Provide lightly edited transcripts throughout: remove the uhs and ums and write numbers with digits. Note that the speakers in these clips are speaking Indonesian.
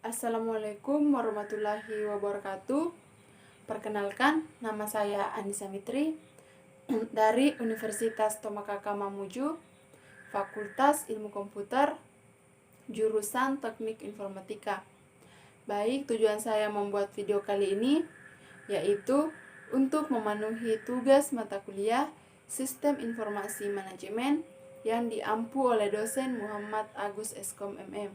Assalamualaikum warahmatullahi wabarakatuh. Perkenalkan, nama saya Anissa Mitri dari Universitas Tomakaka Mamuju, Fakultas Ilmu Komputer, jurusan Teknik Informatika. Baik, tujuan saya membuat video kali ini yaitu untuk memenuhi tugas mata kuliah Sistem Informasi Manajemen yang diampu oleh dosen Muhammad Agus Eskom MM.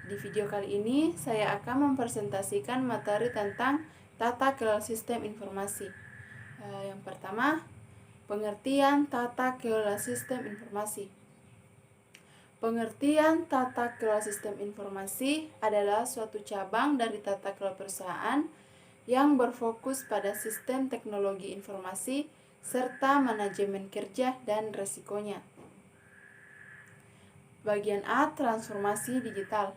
Di video kali ini, saya akan mempresentasikan materi tentang tata kelola sistem informasi. Yang pertama, pengertian tata kelola sistem informasi. Pengertian tata kelola sistem informasi adalah suatu cabang dari tata kelola perusahaan yang berfokus pada sistem teknologi informasi serta manajemen kerja dan resikonya. Bagian A, transformasi digital.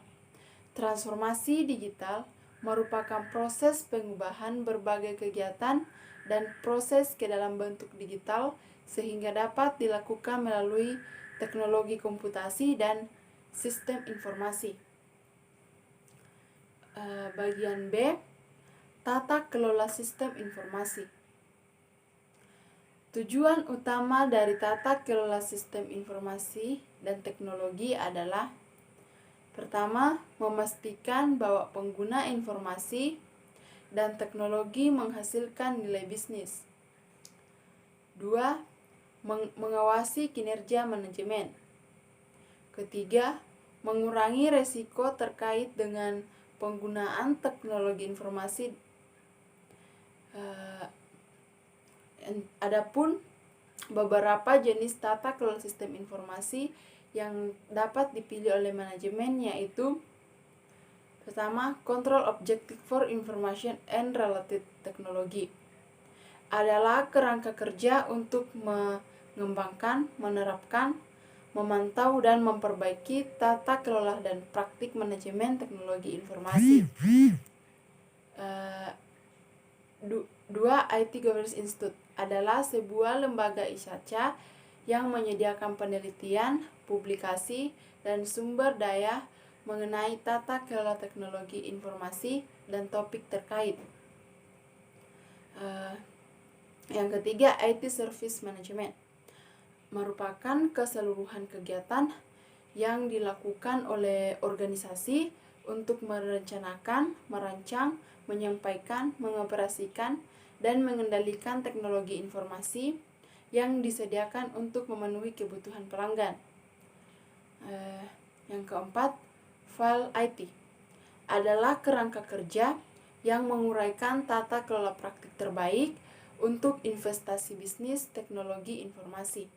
Transformasi digital merupakan proses pengubahan berbagai kegiatan dan proses ke dalam bentuk digital sehingga dapat dilakukan melalui teknologi komputasi dan sistem informasi. Bagian B, tata kelola sistem informasi. Tujuan utama dari tata kelola sistem informasi dan teknologi adalah: pertama, memastikan bahwa pengguna informasi dan teknologi menghasilkan nilai bisnis. Dua, mengawasi kinerja manajemen. Ketiga, mengurangi resiko terkait dengan penggunaan teknologi informasi. Adapun beberapa jenis tata kelola sistem informasi yang dapat dipilih oleh manajemen yaitu: pertama, Control Objective for Information and Related Technology adalah kerangka kerja untuk mengembangkan, menerapkan, memantau, dan memperbaiki tata kelola dan praktik manajemen teknologi informasi. Dua, IT Governance Institute adalah sebuah lembaga ISACA yang menyediakan penelitian, publikasi, dan sumber daya mengenai tata kelola teknologi informasi dan topik terkait. Yang ketiga, IT Service Management merupakan keseluruhan kegiatan yang dilakukan oleh organisasi untuk merencanakan, merancang, menyampaikan, mengoperasikan, dan mengendalikan teknologi informasi yang disediakan untuk memenuhi kebutuhan pelanggan. Yang keempat, File IT adalah kerangka kerja yang menguraikan tata kelola praktik terbaik untuk investasi bisnis teknologi informasi.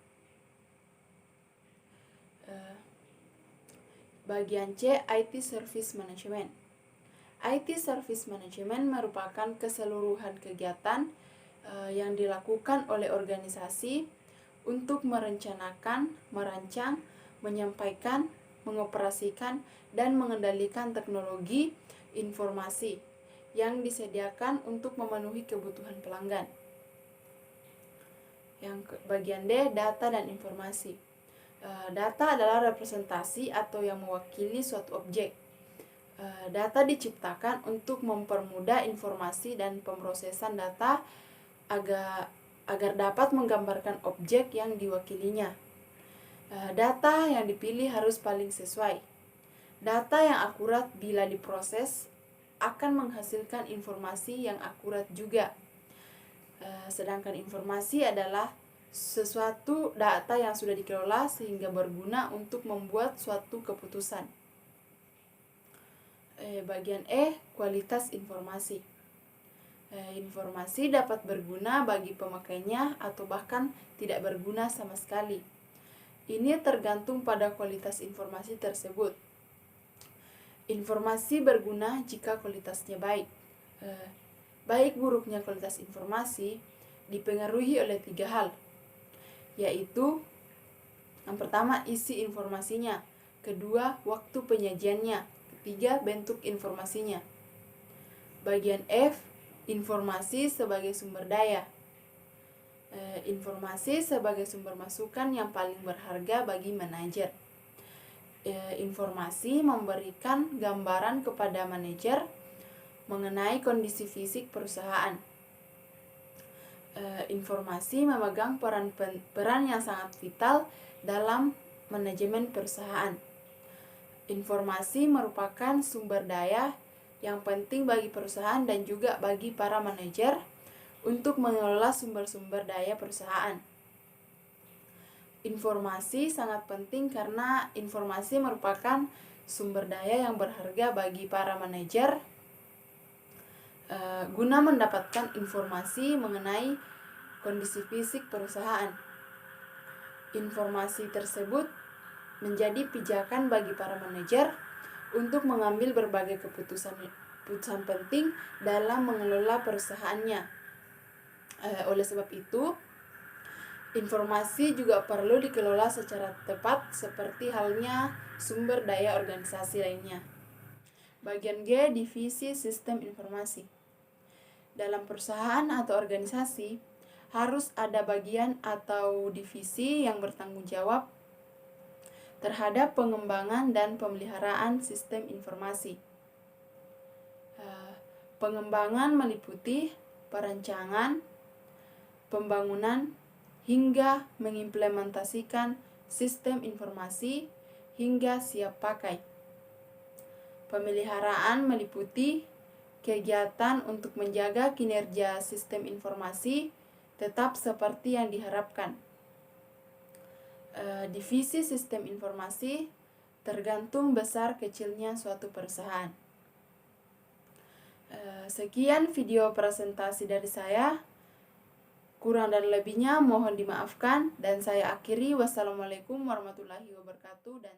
Bagian C, IT Service Management. IT Service Management merupakan keseluruhan kegiatan yang dilakukan oleh organisasi untuk merencanakan, merancang, menyampaikan, mengoperasikan, dan mengendalikan teknologi informasi yang disediakan untuk memenuhi kebutuhan pelanggan. Yang bagian D, data dan informasi. Data adalah representasi atau yang mewakili suatu objek. Data diciptakan untuk mempermudah informasi dan pemrosesan data agar dapat menggambarkan objek yang diwakilinya. Data yang dipilih harus paling sesuai. Data yang akurat bila diproses akan menghasilkan informasi yang akurat juga. Sedangkan informasi adalah sesuatu data yang sudah dikelola sehingga berguna untuk membuat suatu keputusan. Bagian E, kualitas informasi. Informasi dapat berguna bagi pemakainya atau bahkan tidak berguna sama sekali. Ini tergantung pada kualitas informasi tersebut. Informasi berguna jika kualitasnya baik. Baik buruknya kualitas informasi dipengaruhi oleh 3 hal, yaitu yang pertama, isi informasinya, kedua, waktu penyajiannya, ketiga, bentuk informasinya. Bagian F, informasi sebagai sumber daya. Informasi sebagai sumber masukan yang paling berharga bagi manajer. Informasi memberikan gambaran kepada manajer mengenai kondisi fisik perusahaan. Informasi memegang peran yang sangat vital dalam manajemen perusahaan. Informasi merupakan sumber daya yang penting bagi perusahaan dan juga bagi para manajer untuk mengelola sumber-sumber daya perusahaan. Informasi sangat penting karena informasi merupakan sumber daya yang berharga bagi para manajer guna mendapatkan informasi mengenai kondisi fisik perusahaan. Informasi tersebut menjadi pijakan bagi para manajer untuk mengambil berbagai keputusan penting dalam mengelola perusahaannya. Oleh sebab itu, informasi juga perlu dikelola secara tepat seperti halnya sumber daya organisasi lainnya. Bagian G, divisi sistem informasi. Dalam perusahaan atau organisasi, harus ada bagian atau divisi yang bertanggung jawab terhadap pengembangan dan pemeliharaan sistem informasi. Pengembangan meliputi perencanaan, pembangunan, hingga mengimplementasikan sistem informasi hingga siap pakai. Pemeliharaan meliputi kegiatan untuk menjaga kinerja sistem informasi tetap seperti yang diharapkan. Divisi sistem informasi tergantung besar kecilnya suatu perusahaan. Sekian video presentasi dari saya. Kurang dan lebihnya mohon dimaafkan dan saya akhiri. Wassalamualaikum warahmatullahi wabarakatuh dan